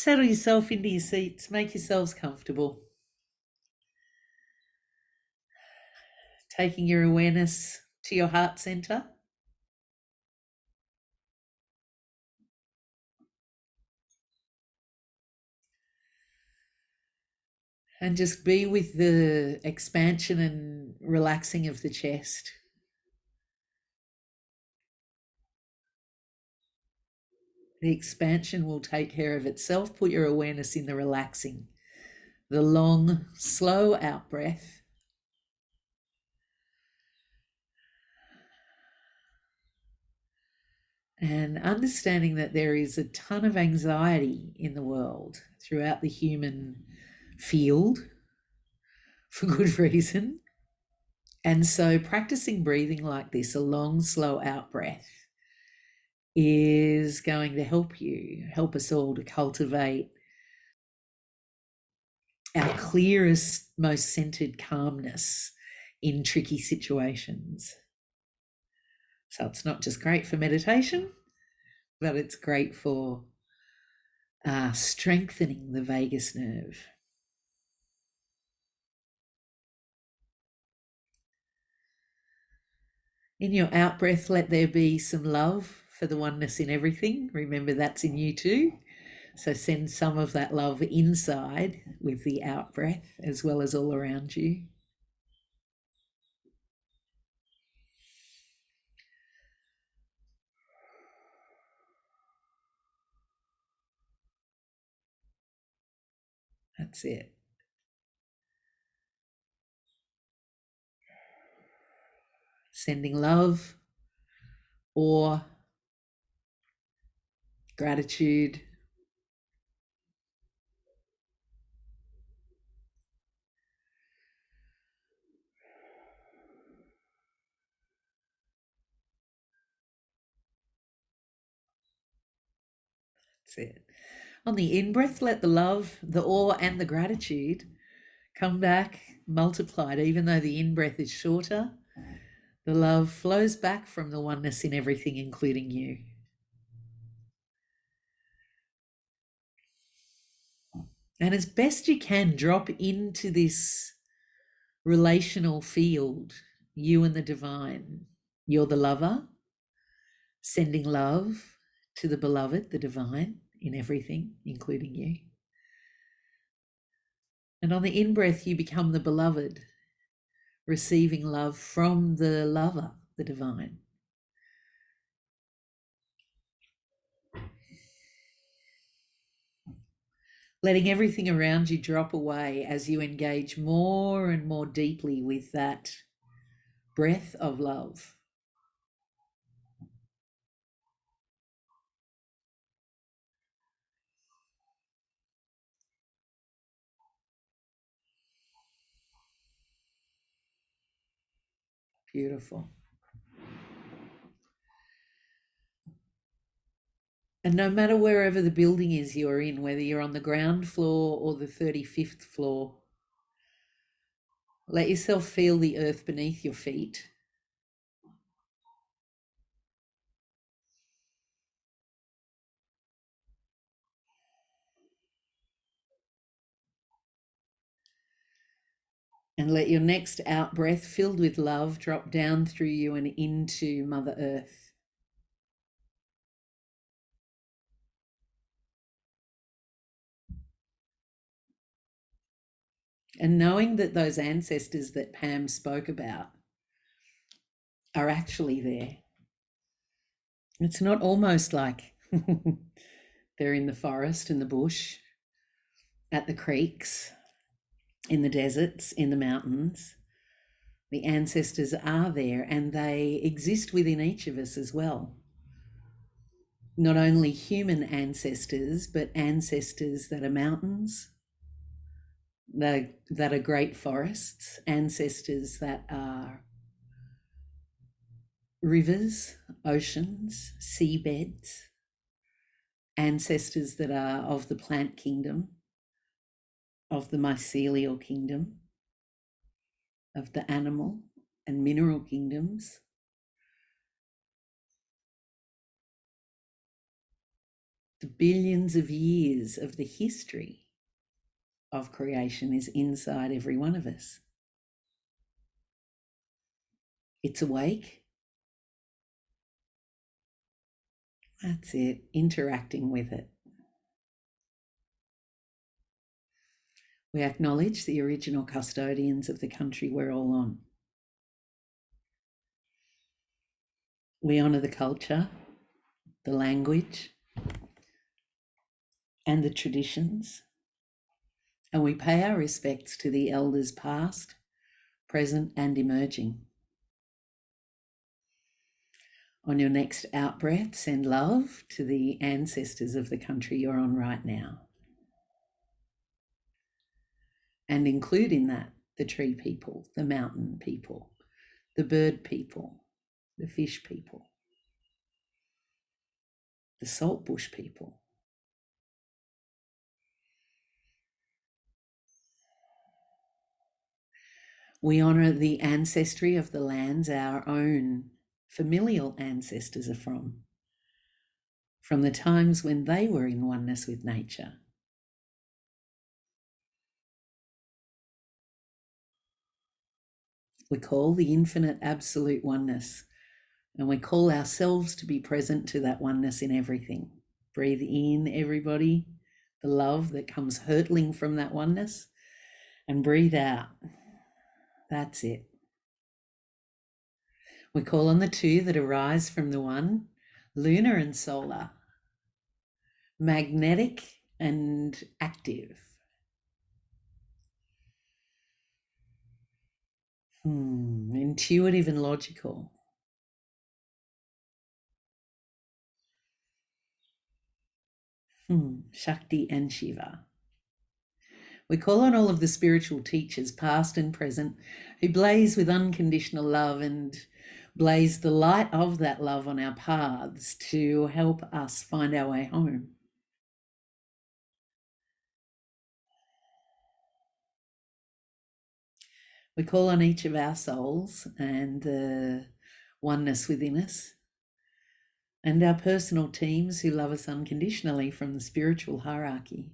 Settle yourself into your seats, make yourselves comfortable. Taking your awareness to your heart center. And just be with the expansion and relaxing of the chest. The expansion will take care of itself. Put your awareness in the relaxing. The long, slow out breath. And understanding that there is a ton of anxiety in the world throughout the human field for good reason. And so practicing breathing like this, a long, slow out breath, is going to help us all to cultivate our clearest, most centered calmness in tricky situations. So it's not just great for meditation, but it's great for strengthening the vagus nerve. In your out breath, let there be some love for the oneness in everything. Remember, that's in you too. So send some of that love inside with the out breath as well as all around you. That's it. Sending love or gratitude. That's it. On the in-breath, let the love, the awe, and the gratitude come back multiplied. Even though the in-breath is shorter, the love flows back from the oneness in everything, including you. And as best you can, drop into this relational field, you and the divine. You're the lover, sending love to the beloved, the divine, in everything, including you. And on the in-breath, you become the beloved, receiving love from the lover, the divine. Letting everything around you drop away as you engage more and more deeply with that breath of love. Beautiful. And no matter wherever the building is you're in, whether you're on the ground floor or the 35th floor, let yourself feel the earth beneath your feet. And let your next out breath filled with love drop down through you and into Mother Earth. And knowing that those ancestors that Pam spoke about are actually there. It's not almost like they're in the forest, in the bush, at the creeks, in the deserts, in the mountains. The ancestors are there and they exist within each of us as well. Not only human ancestors, but ancestors that are mountains, that are great forests, ancestors that are rivers, oceans, seabeds, ancestors that are of the plant kingdom, of the mycelial kingdom, of the animal and mineral kingdoms. The billions of years of the history of creation is inside every one of us. It's awake. That's it, interacting with it. We acknowledge the original custodians of the country we're all on. We honour the culture, the language, and the traditions, and we pay our respects to the elders past, present, and emerging. On your next out-breath, send love to the ancestors of the country you're on right now. And include in that the tree people, the mountain people, the bird people, the fish people, the saltbush people. We honour the ancestry of the lands our own familial ancestors are from the times when they were in oneness with nature. We call the infinite absolute oneness, and we call ourselves to be present to that oneness in everything. Breathe in, everybody, the love that comes hurtling from that oneness, and breathe out. That's it. We call on the two that arise from the one, lunar and solar, magnetic and active. Intuitive and logical. Shakti and Shiva. We call on all of the spiritual teachers, past and present, who blaze with unconditional love and blaze the light of that love on our paths to help us find our way home. We call on each of our souls and the oneness within us, and our personal teams who love us unconditionally from the spiritual hierarchy.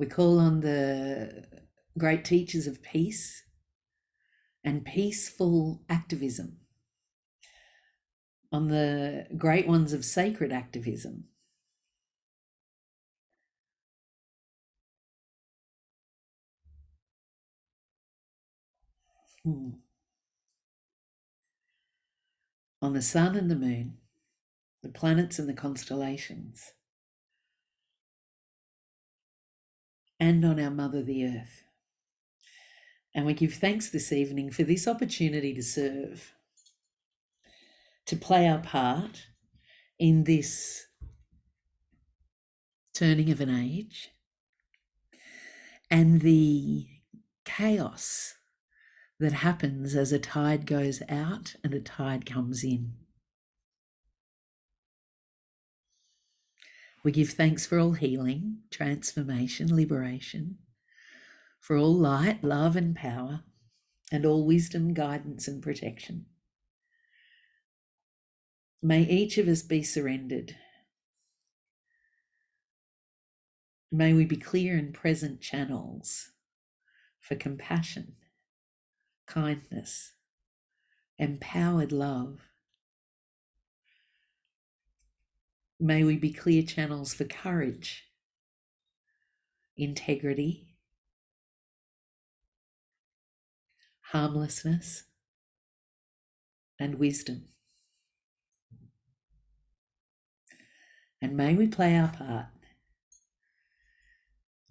We call on the great teachers of peace and peaceful activism, on the great ones of sacred activism. On the sun and the moon, the planets and the constellations, and on our Mother, the Earth. And we give thanks this evening for this opportunity to serve, to play our part in this turning of an age and the chaos that happens as a tide goes out and a tide comes in. We give thanks for all healing, transformation, liberation, for all light, love and power, and all wisdom, guidance and protection. May each of us be surrendered. May we be clear and present channels for compassion, kindness, empowered love. May we be clear channels for courage, integrity, harmlessness, and wisdom. And may we play our part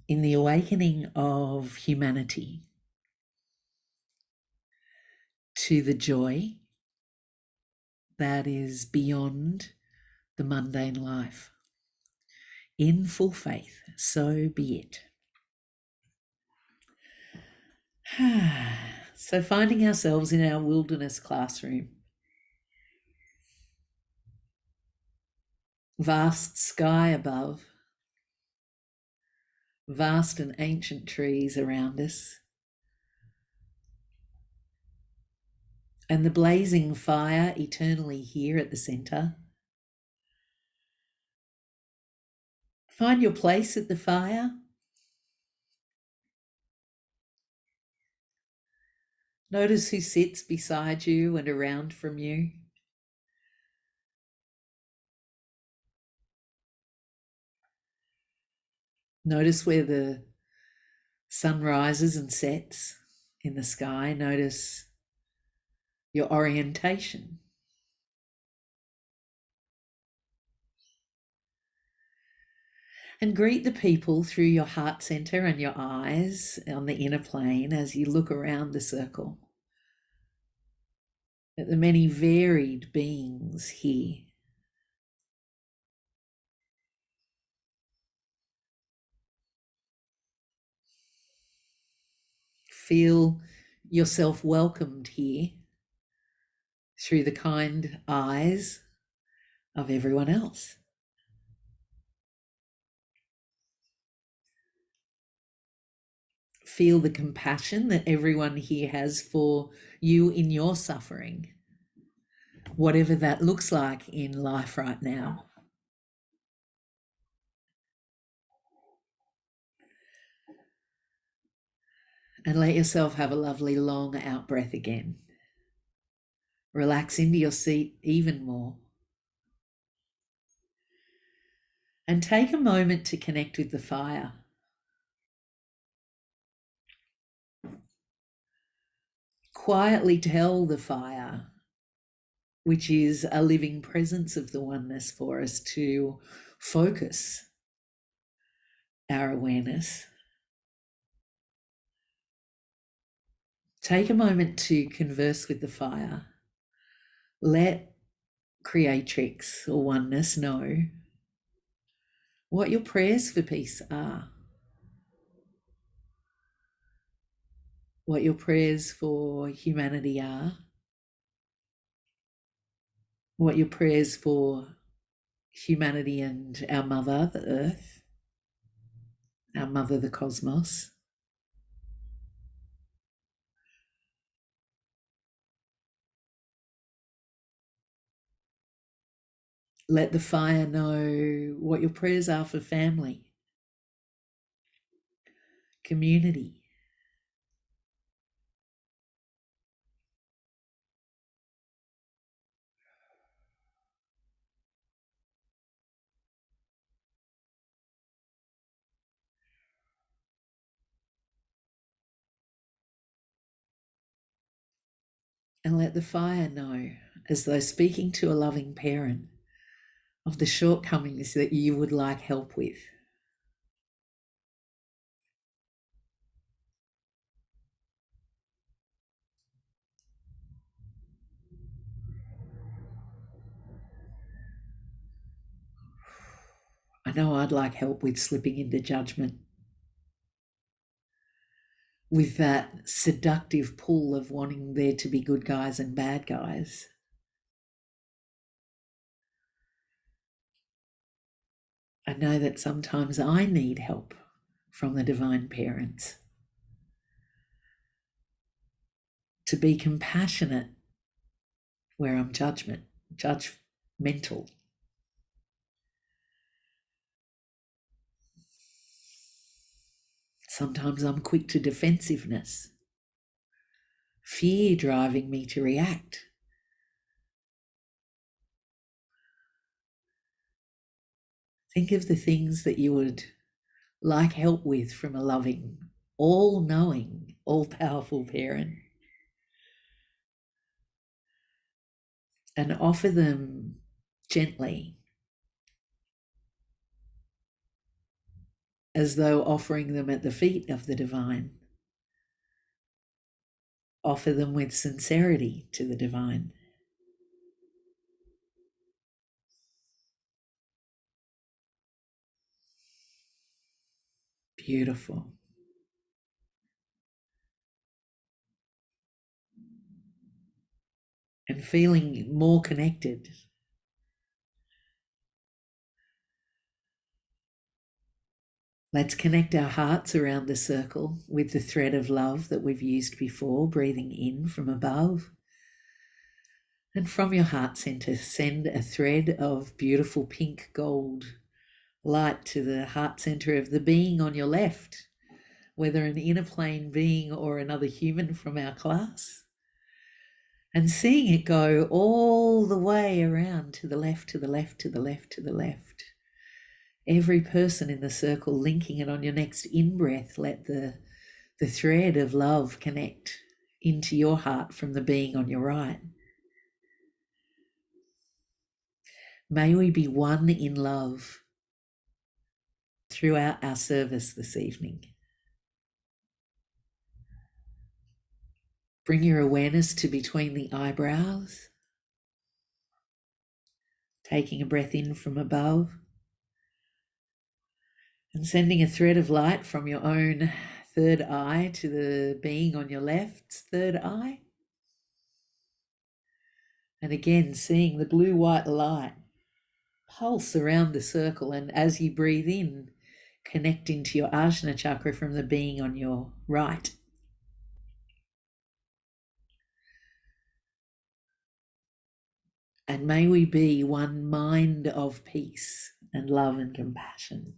in the awakening of humanity to the joy that is beyond the mundane life. In full faith, so be it. So finding ourselves in our wilderness classroom, vast sky above, vast and ancient trees around us, and the blazing fire eternally here at the center. Find your place at the fire. Notice who sits beside you and around from you. Notice where the sun rises and sets in the sky. Notice your orientation. And greet the people through your heart center and your eyes on the inner plane as you look around the circle at the many varied beings here. Feel yourself welcomed here through the kind eyes of everyone else. Feel the compassion that everyone here has for you in your suffering, whatever that looks like in life right now. And let yourself have a lovely long out breath again. Relax into your seat even more. And take a moment to connect with the fire. Quietly tell the fire, which is a living presence of the oneness for us, to focus our awareness. Take a moment to converse with the fire. Let Creatrix or oneness know what your prayers for peace are, what your prayers for humanity are, what your prayers for humanity and our mother, the earth, our mother, the cosmos. Let the fire know what your prayers are for family, community. And let the fire know, as though speaking to a loving parent, of the shortcomings that you would like help with. I know I'd like help with slipping into judgment, with that seductive pull of wanting there to be good guys and bad guys. I know that sometimes I need help from the divine parents to be compassionate where I'm judgmental. Sometimes I'm quick to defensiveness, fear driving me to react. Think of the things that you would like help with from a loving, all-knowing, all-powerful parent, and offer them gently, as though offering them at the feet of the divine. Offer them with sincerity to the divine. Beautiful. And feeling more connected. Let's connect our hearts around the circle with the thread of love that we've used before, breathing in from above And from your heart center, send a thread of beautiful pink gold light to the heart center of the being on your left, whether an inner plane being or another human from our class, and seeing it go all the way around to the left, to the left, to the left, to the left. Every person in the circle linking it on your next in-breath. Let the thread of love connect into your heart from the being on your right. May we be one in love throughout our service this evening. Bring your awareness to between the eyebrows, taking a breath in from above and sending a thread of light from your own third eye to the being on your left's third eye. And again, seeing the blue-white light pulse around the circle, and as you breathe in, connect into your Ajna chakra from the being on your right. And may we be one mind of peace and love and compassion.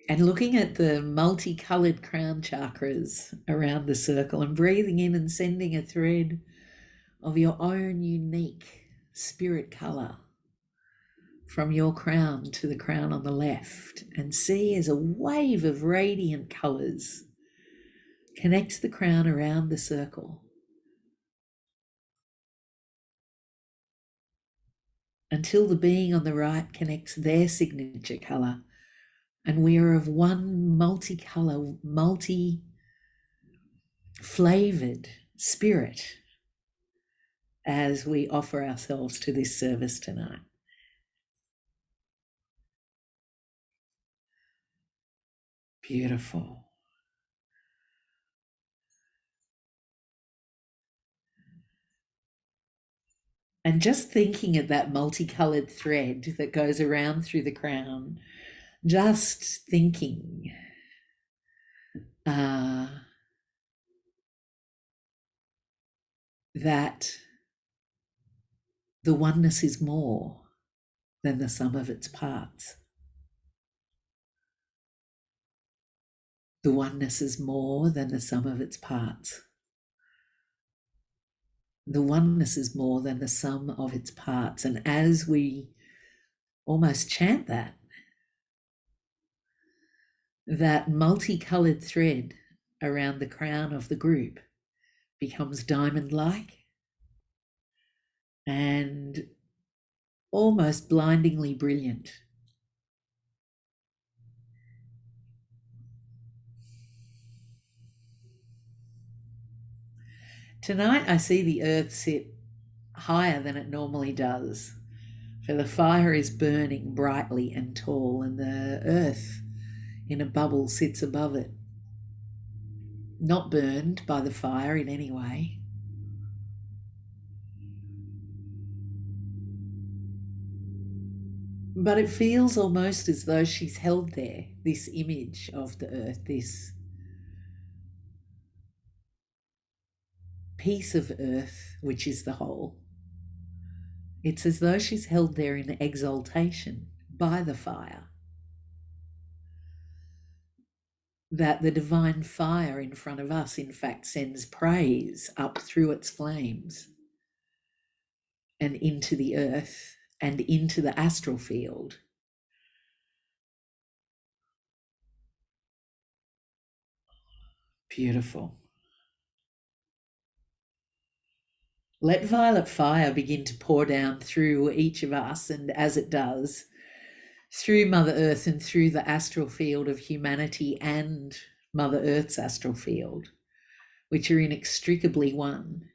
And looking at the multicolored crown chakras around the circle and breathing in and sending a thread of your own unique spirit color from your crown to the crown on the left, and see as a wave of radiant colors connects the crown around the circle until the being on the right connects their signature color, and we are of one multicolor, multi-flavored spirit as we offer ourselves to this service tonight. Beautiful. And just thinking of that multicolored thread that goes around through the crown, just thinking that the oneness is more than the sum of its parts. The oneness is more than the sum of its parts. The oneness is more than the sum of its parts. And as we almost chant that multicolored thread around the crown of the group becomes diamond-like and almost blindingly brilliant. Tonight I see the earth sit higher than it normally does, for the fire is burning brightly and tall, and the earth in a bubble sits above it, not burned by the fire in any way. But it feels almost as though she's held there, this image of the earth, this piece of earth, which is the whole. It's as though she's held there in exaltation by the fire. That the divine fire in front of us, in fact, sends praise up through its flames and into the earth and into the astral field. Beautiful. Let violet fire begin to pour down through each of us, and as it does, through Mother Earth and through the astral field of humanity and Mother Earth's astral field, which are inextricably one.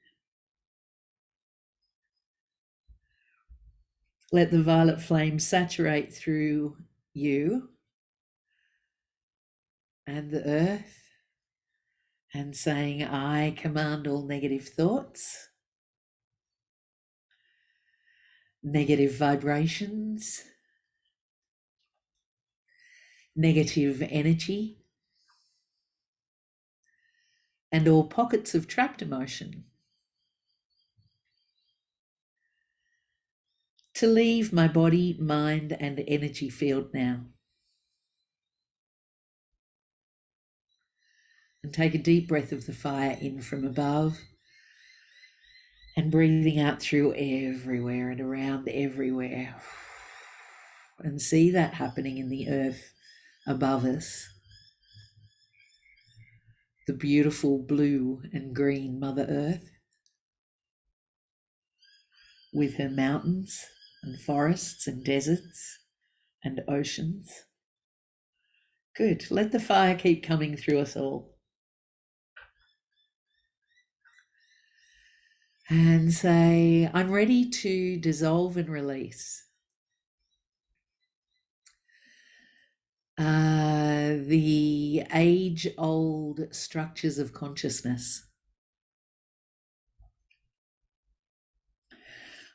Let the violet flame saturate through you and the earth, and saying, I command all negative thoughts, negative vibrations, negative energy and all pockets of trapped emotion to leave my body, mind, and energy field now. And take a deep breath of the fire in from above and breathing out through everywhere and around everywhere. And see that happening in the earth above us. The beautiful blue and green Mother Earth with her mountains and forests and deserts and oceans. Good. Let the fire keep coming through us all. And say, I'm ready to dissolve and release the age-old structures of consciousness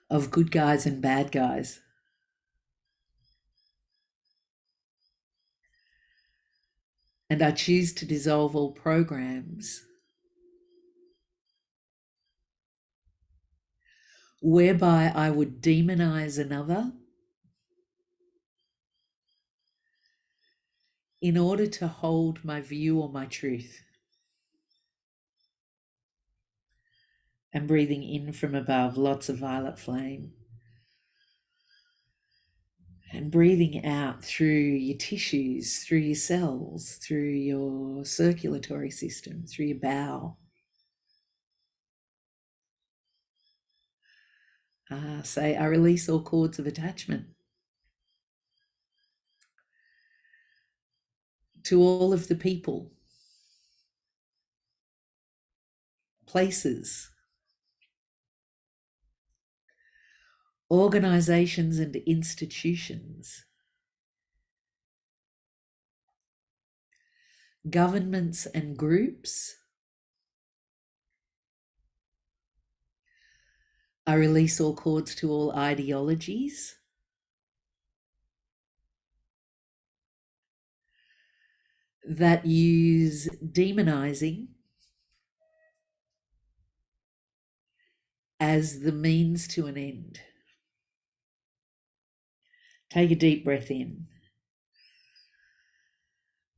of good guys and bad guys. And I choose to dissolve all programs whereby I would demonize another in order to hold my view or my truth. And breathing in from above, lots of violet flame. And breathing out through your tissues, through your cells, through your circulatory system, through your bowel. Say, I release all cords of attachment to all of the people, places, organizations and institutions, governments and groups. I release all cords to all ideologies, that use demonizing as the means to an end. Take a deep breath in.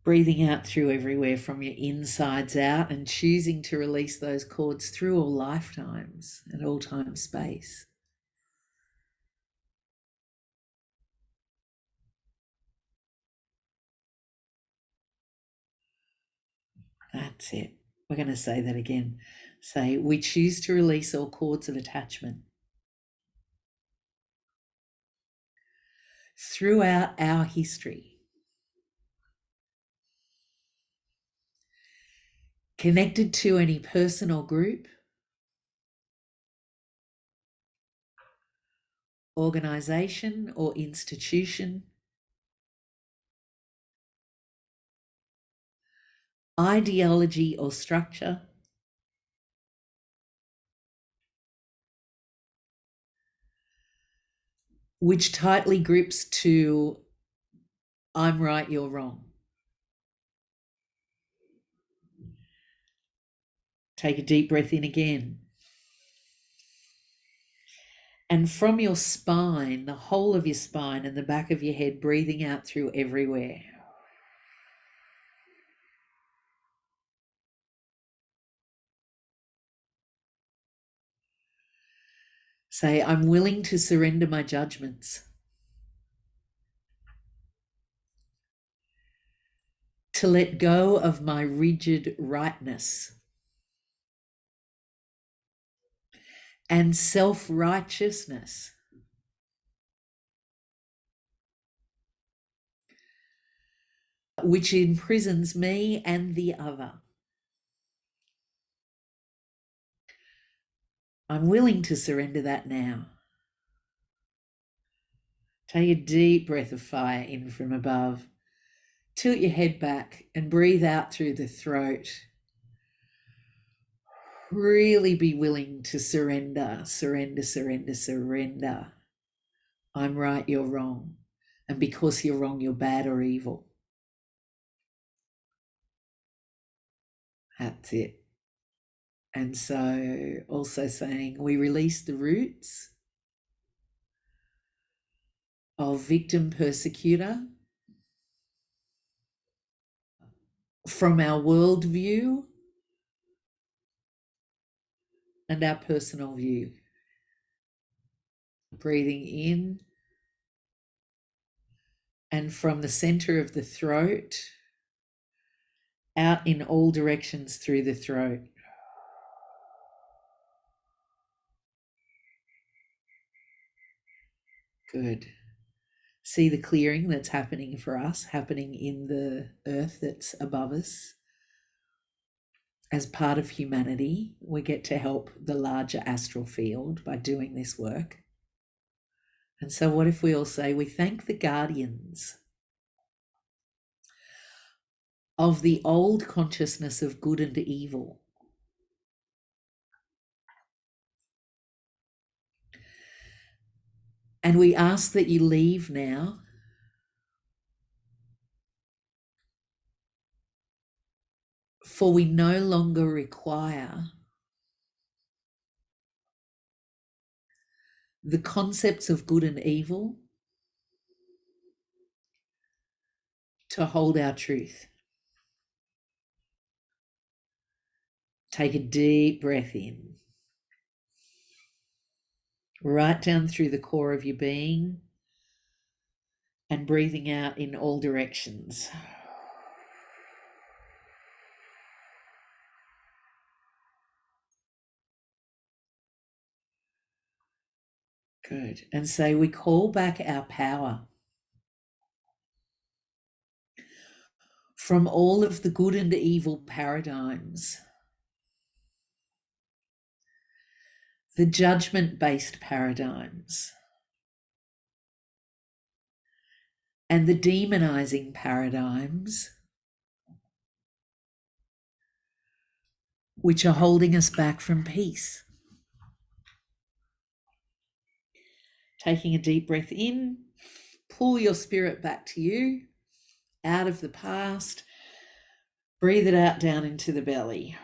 Breathing out through everywhere from your insides out and choosing to release those cords through all lifetimes and all time space. That's it. We're going to say that again. Say, we choose to release all cords of attachment throughout our history, connected to any person or group, organization or institution, ideology or structure, which tightly grips to I'm right, you're wrong. Take a deep breath in again. And from your spine, the whole of your spine and the back of your head, breathing out through everywhere. Say, I'm willing to surrender my judgments, to let go of my rigid rightness and self-righteousness, which imprisons me and the other. I'm willing to surrender that now. Take a deep breath of fire in from above. Tilt your head back and breathe out through the throat. Really be willing to surrender, surrender, surrender, surrender. I'm right, you're wrong. And because you're wrong, you're bad or evil. That's it. And so also saying we release the roots of victim persecutor from our worldview and our personal view. Breathing in and from the center of the throat out in all directions through the throat. Good. See the clearing that's happening for us, happening in the earth that's above us. As part of humanity, we get to help the larger astral field by doing this work. And so what if we all say, we thank the guardians of the old consciousness of good and evil. And we ask that you leave now, for we no longer require the concepts of good and evil to hold our truth. Take a deep breath in, right down through the core of your being, and breathing out in all directions. Good. And say, we call back our power from all of the good and evil paradigms, the judgment-based paradigms, and the demonizing paradigms, which are holding us back from peace. Taking a deep breath in, pull your spirit back to you, out of the past, breathe it out down into the belly.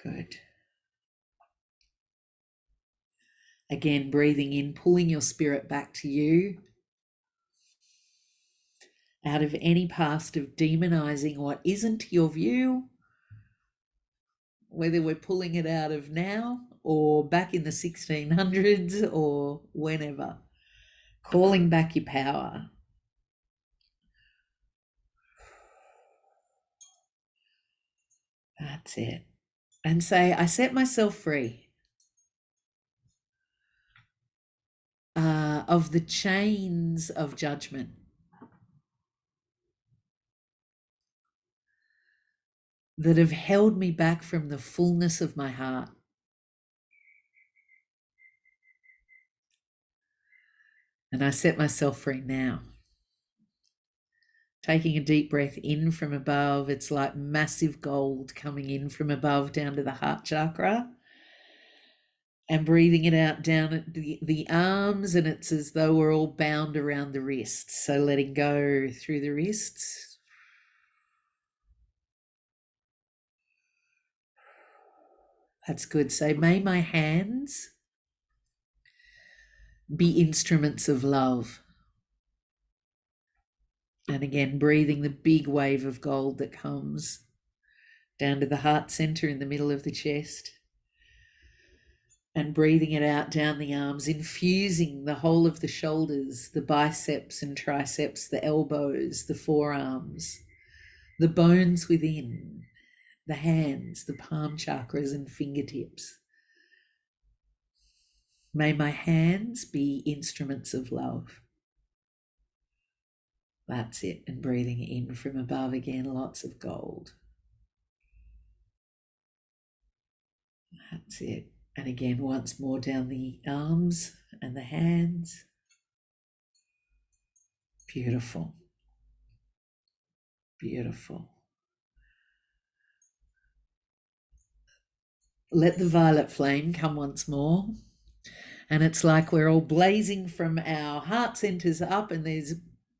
Good. Again, breathing in, pulling your spirit back to you, out of any past of demonizing what isn't your view, whether we're pulling it out of now or back in the 1600s or whenever. Calling back your power. That's it. And say, I set myself free of the chains of judgment. That have held me back from the fullness of my heart. And I set myself free now. Taking a deep breath in from above, it's like massive gold coming in from above down to the heart chakra. And breathing it out down at the arms, and it's as though we're all bound around the wrists. So letting go through the wrists. That's good. So may my hands be instruments of love. And again, breathing the big wave of gold that comes down to the heart center in the middle of the chest. And breathing it out down the arms, infusing the whole of the shoulders, the biceps and triceps, the elbows, the forearms, the bones within, the hands, the palm chakras and fingertips. May my hands be instruments of love. That's it. And breathing in from above again, lots of gold. That's it. And again, once more down the arms and the hands. Beautiful. Beautiful. Let the violet flame come once more. And it's like we're all blazing from our heart centers up, and there's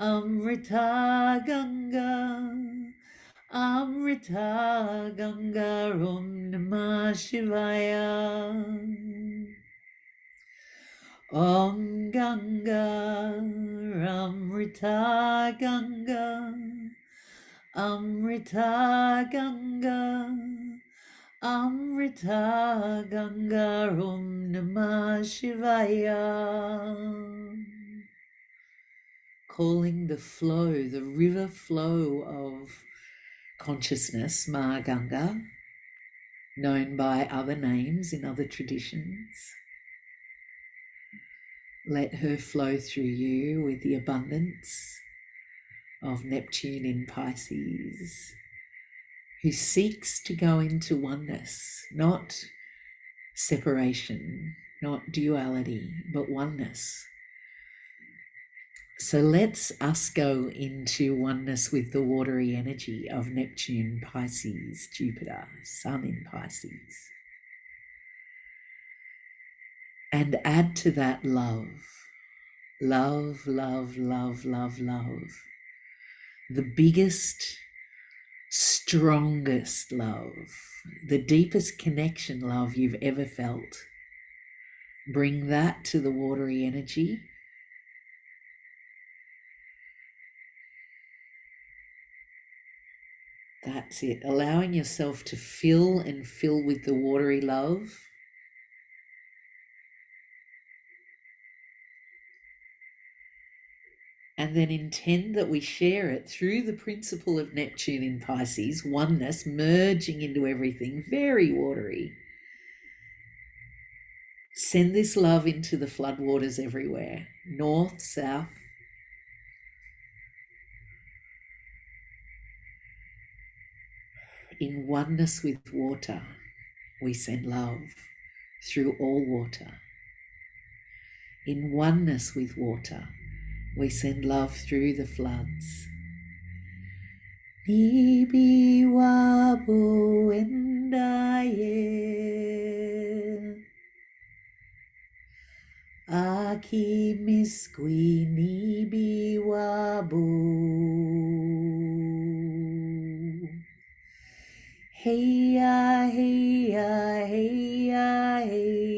Amrita Ganga, Amrita Ganga, Om Namah Shivaya. Om Ganga, Amrita Ganga, Amrita Ganga, Amrita Ganga, Om Namah Shivaya. Calling the flow, the river flow of consciousness, Ma Ganga, known by other names in other traditions. Let her flow through you with the abundance of Neptune in Pisces, who seeks to go into oneness, not separation, not duality, but oneness. So let's us go into oneness with the watery energy of Neptune, Pisces, Jupiter, Sun in Pisces. And add to that love, love, love, love, love, love. The biggest, strongest love, the deepest connection love you've ever felt. Bring that to the watery energy. That's it. Allowing yourself to fill and fill with the watery love. And then intend that we share it through the principle of Neptune in Pisces, oneness, merging into everything, very watery. Send this love into the floodwaters everywhere, north, south. In oneness with water, we send love through all water. In oneness with water, we send love through the floods. Nibi wabu endaye, aki miskwi nibi wabu. Hey ya, hey ya, hey ya, hey.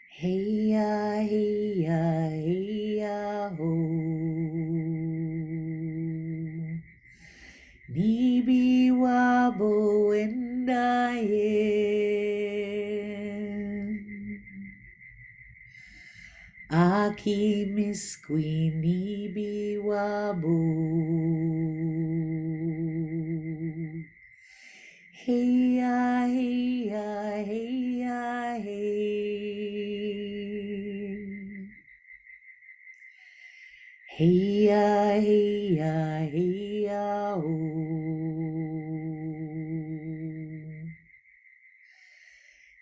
Hey ya, hey ya, hey ya, ho. Nibi wabo endaye. Aki miskwi nibi wabo. Hey ya, hey ya, hey ya, hey. Hey ya, hey ya, hey ya, oh.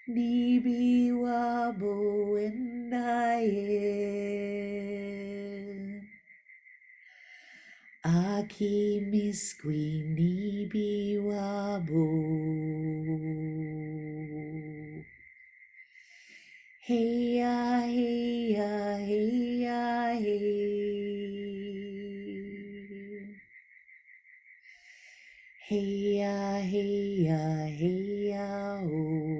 Nibi wabo endaye. Aki miskwi nibi wabo. Hey ya, hey ya, hey ya, hey. Hey ya, hey ya, hey ya, oh.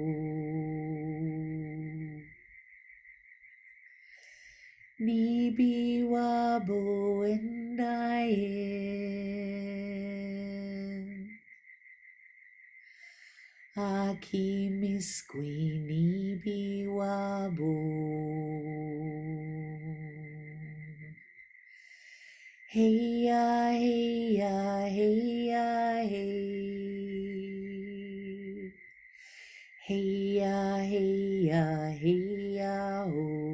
Nibi wabo endaye. Aki miskwi nibi wabo. Hey ya, hey ya, hey ya, hey. Hey ya, hey ya, hey ya, oh.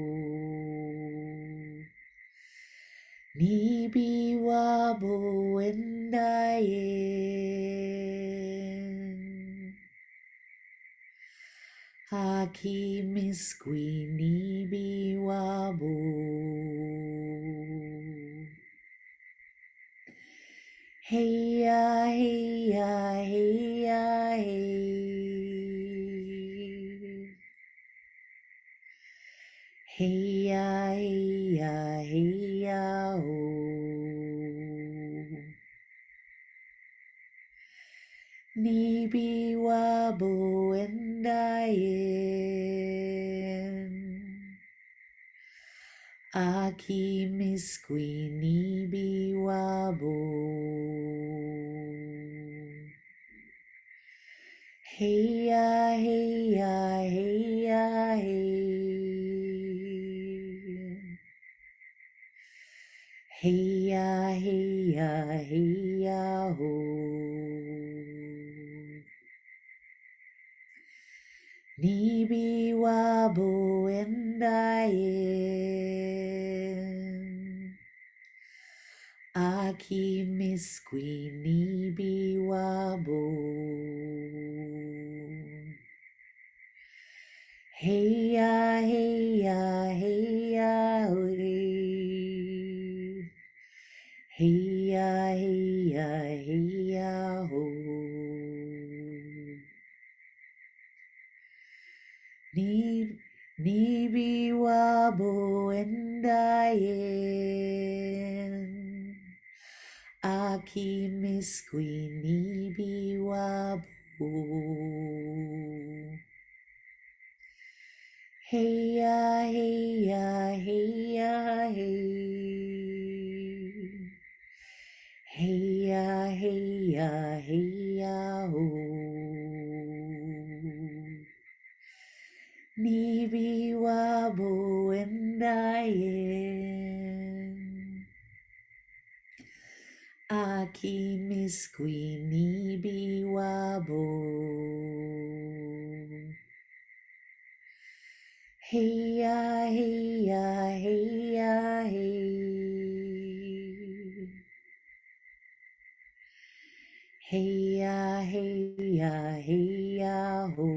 Nibi wabo endaye. Aki miskwi nibi wabo. Hey ya, hey ya, hey ya, hey. Hey ya, hey ya, hey ya, oh. Nibi wabo and Diane. Aki miskwi nibi wabo. Hey ya, hey ya, hey ya, hey. Hey ya, hey ya, hey ya, ho. Nibi wabo and Diane. Aki miskwi nibi wabo. Hey ya, hey ya, hey ya, hey. Hey ya, hey ya, hey ya, ho. Nibi wabo and Diane. Aki miskwi nibi wabo. Hey ya, hey ya, hey ya, hey. Hey ya, hey ya, hey ya, ho. Nibi wabo and Diane. Aki miskwi nibi wabo. Hey ya, hey ya, hey ya, hey. Hey ya, hey ya, hey ya, ho.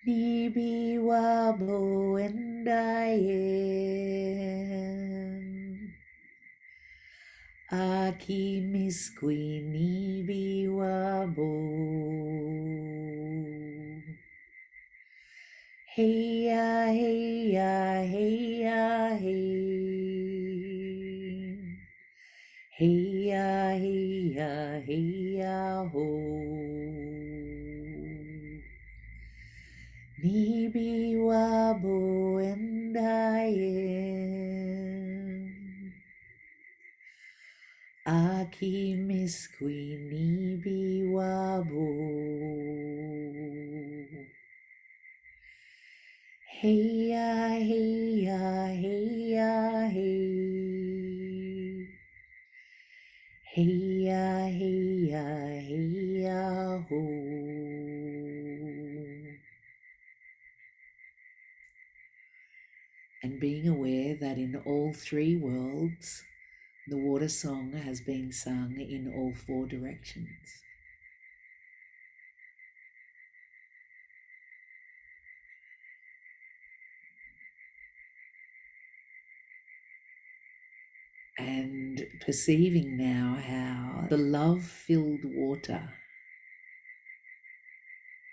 Nibi wabo and Diane. Aki miskwi nibi wabo. Hey ya, hey ya, hey ya, hey. Hey ya, hey ya, hey ya, ho. Nibi wabo and Diane. Aki miskwi nibi wabo. Hey ya, hey ya, hey ya, hey. Hey ya, hey ya, hey ya, ho. And being aware that in all three worlds, the water song has been sung in all four directions. And perceiving now how the love-filled water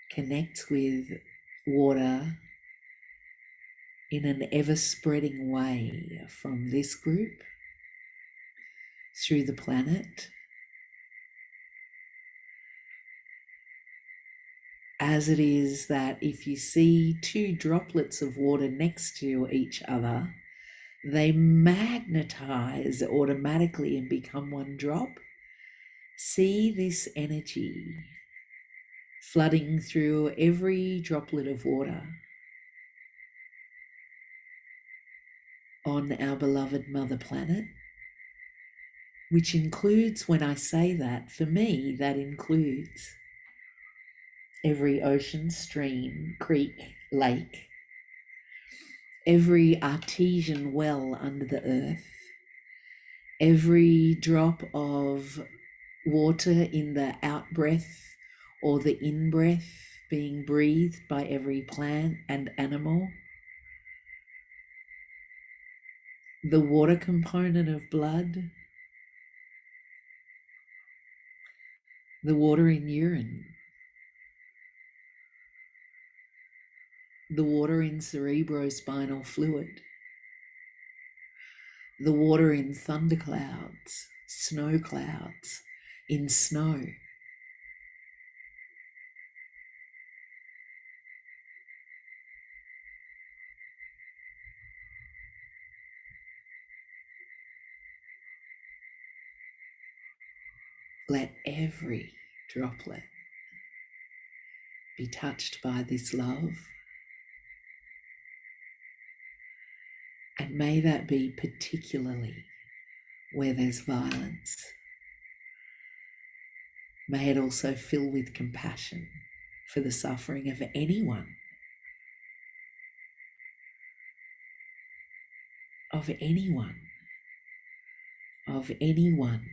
connects with water in an ever-spreading way from this group through the planet, as it is that if you see two droplets of water next to each other, they magnetize automatically and become one drop. See this energy flooding through every droplet of water on our beloved Mother Planet, which includes, when I say that, for me, that includes every ocean, stream, creek, lake, every artesian well under the earth, every drop of water in the out-breath or the in-breath being breathed by every plant and animal, the water component of blood, the water in urine, the water in cerebrospinal fluid, the water in thunderclouds, snow clouds, in snow. Let every droplet be touched by this love, and may that be particularly where there's violence. May it also fill with compassion for the suffering of anyone, of anyone, of anyone.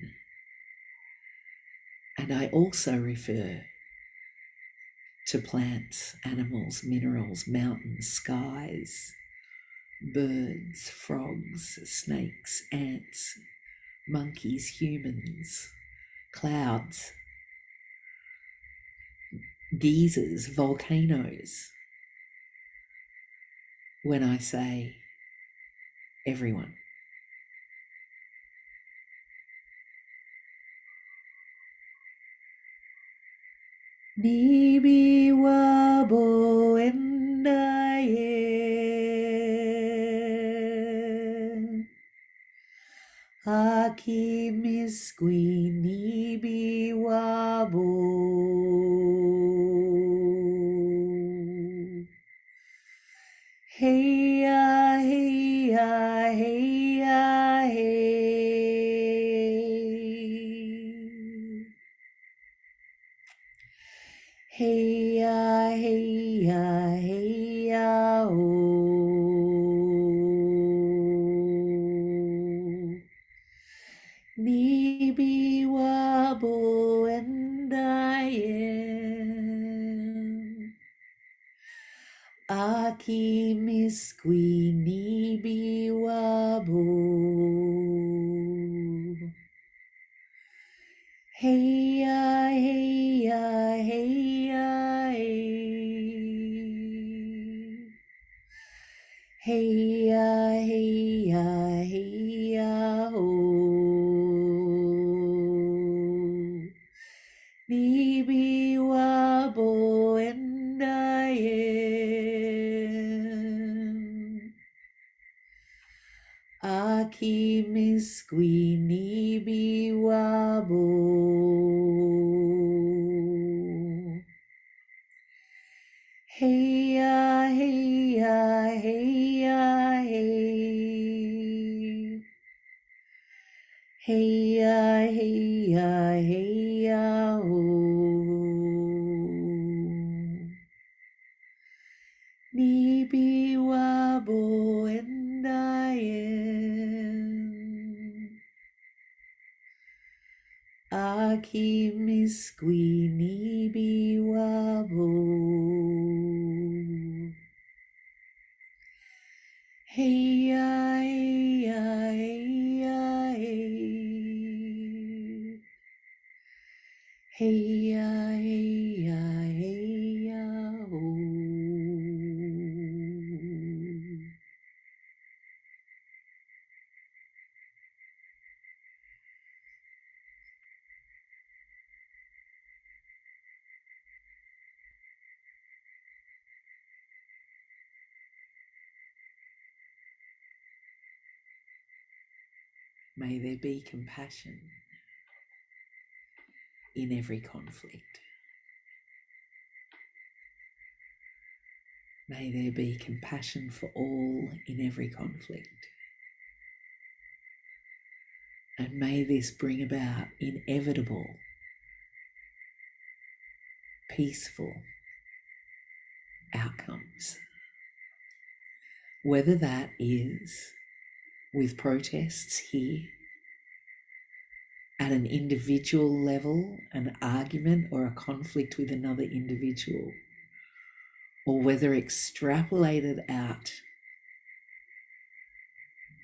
And I also refer to plants, animals, minerals, mountains, skies, birds, frogs, snakes, ants, monkeys, humans, clouds, geysers, volcanoes, when I say everyone. Nibi wabo endaye Aki miskwi nibi wabo Heya heya heya hey Heya heya heya oh Nibi wabo endaye Aki miskwi nibi wabo Heya heya heya Heya heya heya oh Nibi wabo endaye Aki miskwi nibi wabo Heya heya heya hey Heya heya heya oh Nibi wabo endaye Aki miskwi nibi wabo Heya heya heya hey Heya heya heya oh May there be compassion in every conflict. May there be compassion for all in every conflict. And may this bring about inevitable, peaceful outcomes. Whether that is with protests here, at an individual level, an argument or a conflict with another individual, or whether extrapolated out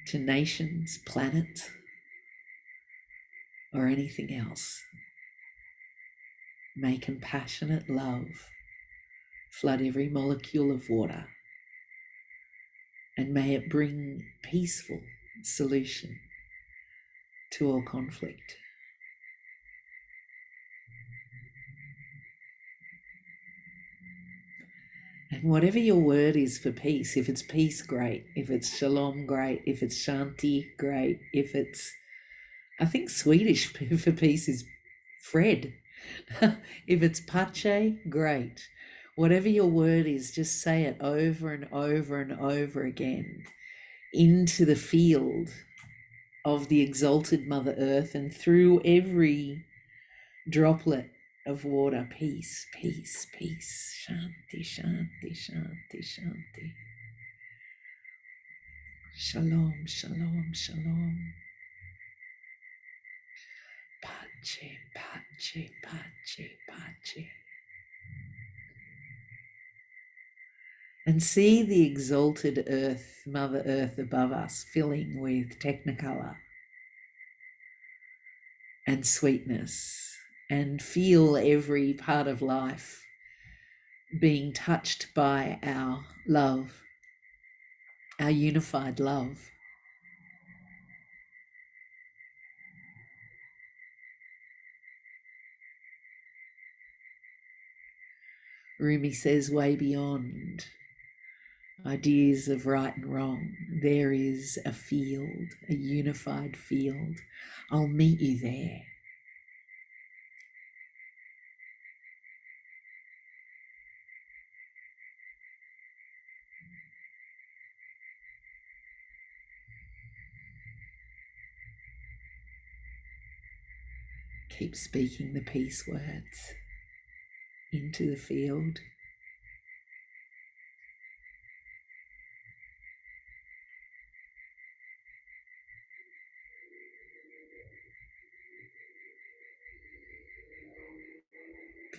to nations, planets, or anything else. May compassionate love flood every molecule of water and may it bring peaceful solution to all conflict. And whatever your word is for peace, if it's peace, great. If it's shalom, great. If it's shanti, great. If it's, I think Swedish for peace is Fred. If it's pace, great. Whatever your word is, just say it over and over and over again into the field of the exalted Mother Earth, and through every droplet of water, peace, peace, peace, shanti, shanti, shanti, shanti. Shalom, shalom, shalom. Pace, pace, pace, pace. And see the exalted earth, Mother Earth above us, filling with technicolor and sweetness, and feel every part of life being touched by our love, our unified love. Rumi says, way beyond ideas of right and wrong, there is a field, a unified field. I'll meet you there. Keep speaking the peace words into the field.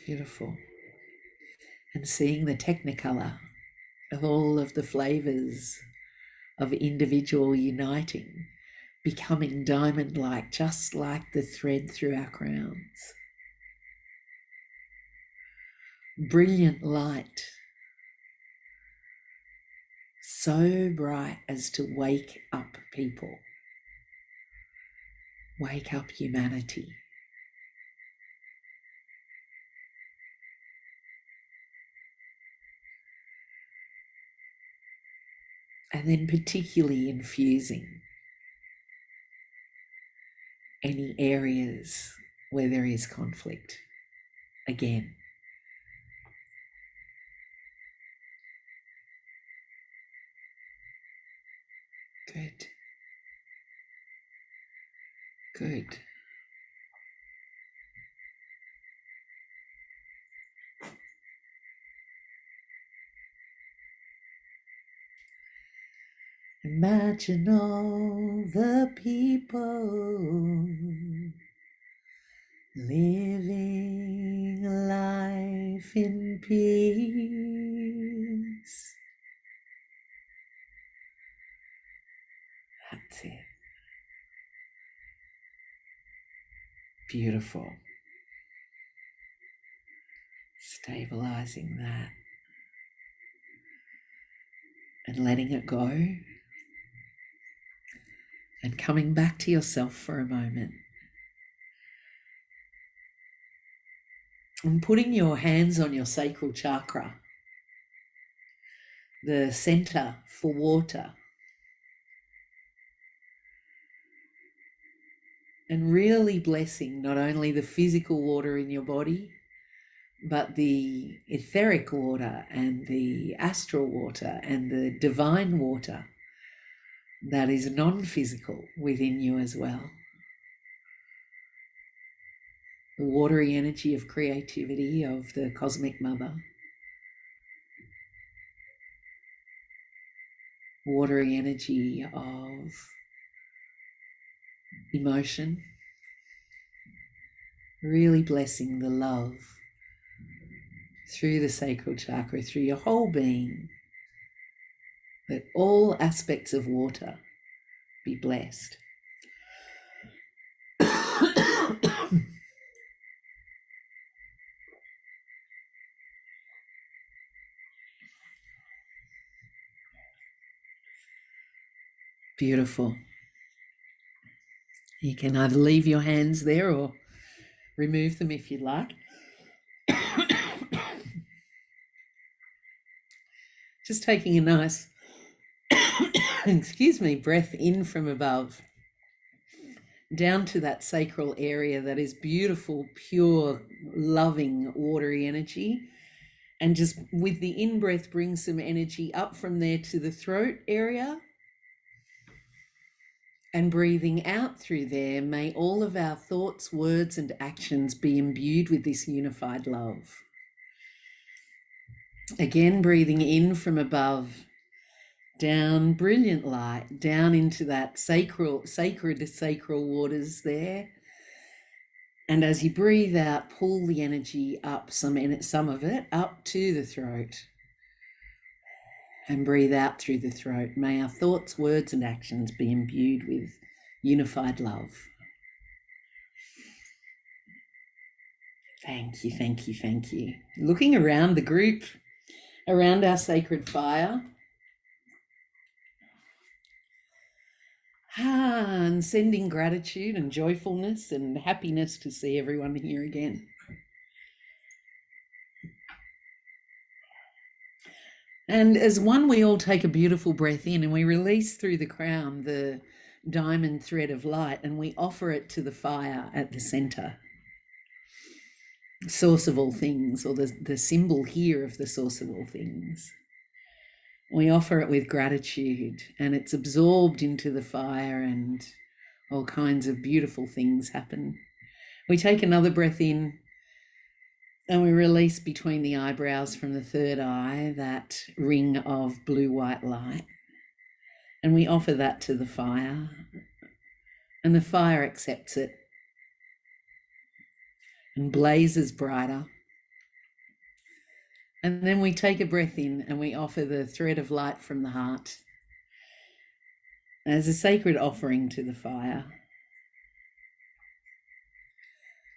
Beautiful. And seeing the technicolor of all of the flavors of individual uniting, becoming diamond-like, just like the thread through our crowns. Brilliant light, so bright as to wake up people, wake up humanity. And then particularly infusing any areas where there is conflict again. Good. Good. Imagine all the people living life in peace. That's it. Beautiful. Stabilizing that and letting it go and coming back to yourself for a moment and putting your hands on your sacral chakra, the center for water, and really blessing not only the physical water in your body, but the etheric water and the astral water and the divine water that is non-physical within you as well. The watery energy of creativity of the cosmic mother. Watery energy of emotion. Really blessing the love through the sacral chakra, through your whole being, that all aspects of water be blessed. Beautiful. You can either leave your hands there or remove them if you like. Just taking a nice, excuse me, breath in from above, down to that sacral area that is beautiful, pure, loving, watery energy. And just with the in-breath, bring some energy up from there to the throat area. And breathing out through there, may all of our thoughts, words, and actions be imbued with this unified love. Again, breathing in from above, down, brilliant light, down into that sacred sacral waters there. And as you breathe out, pull the energy up, some of it, up to the throat. And breathe out through the throat. May our thoughts, words, and actions be imbued with unified love. Thank you, thank you, thank you. Looking around the group, around our sacred fire. And sending gratitude and joyfulness and happiness to see everyone here again. And as one, we all take a beautiful breath in and we release through the crown the diamond thread of light and we offer it to the fire at the center. Source of all things, or the symbol here of the source of all things. We offer it with gratitude and it's absorbed into the fire and all kinds of beautiful things happen. We take another breath in and we release between the eyebrows from the third eye that ring of blue-white light. And we offer that to the fire. And the fire accepts it and blazes brighter. And then we take a breath in and we offer the thread of light from the heart as a sacred offering to the fire.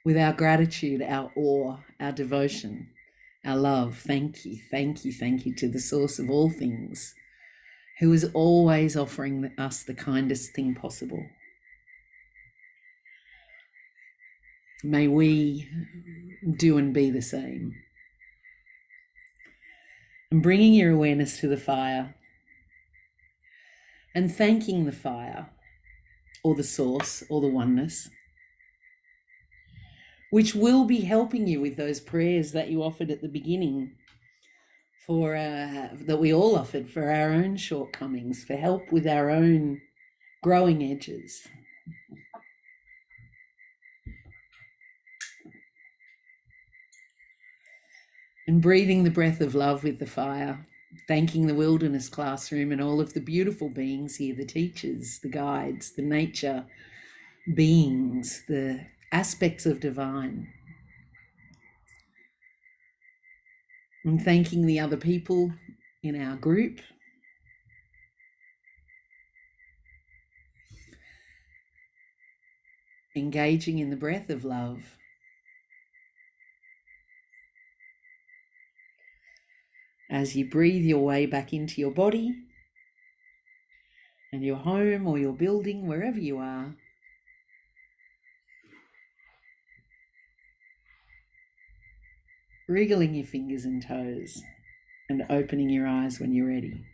With our gratitude, our awe, our devotion, our love, thank you, thank you, thank you to the source of all things, who is always offering us the kindest thing possible. May we do and be the same. And bringing your awareness to the fire and thanking the fire or the source or the oneness, which will be helping you with those prayers that you offered at the beginning for that we all offered for our own shortcomings, for help with our own growing edges. And breathing the breath of love with the fire, thanking the wilderness classroom and all of the beautiful beings here, the teachers, the guides, the nature beings, the aspects of divine. And thanking the other people in our group. Engaging in the breath of love. As you breathe your way back into your body and your home or your building, wherever you are. Wriggling your fingers and toes and opening your eyes when you're ready.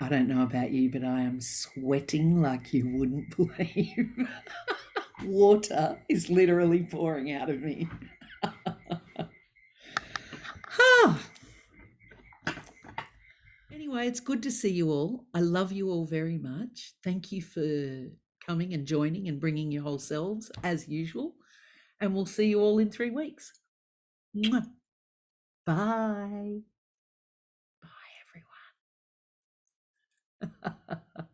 I don't know about you, but I am sweating like you wouldn't believe. Water is literally pouring out of me. Anyway, it's good to see you all. I love you all very much. Thank you for coming and joining and bringing your whole selves as usual. And we'll see you all in 3 weeks. Mwah. Bye. Bye, everyone.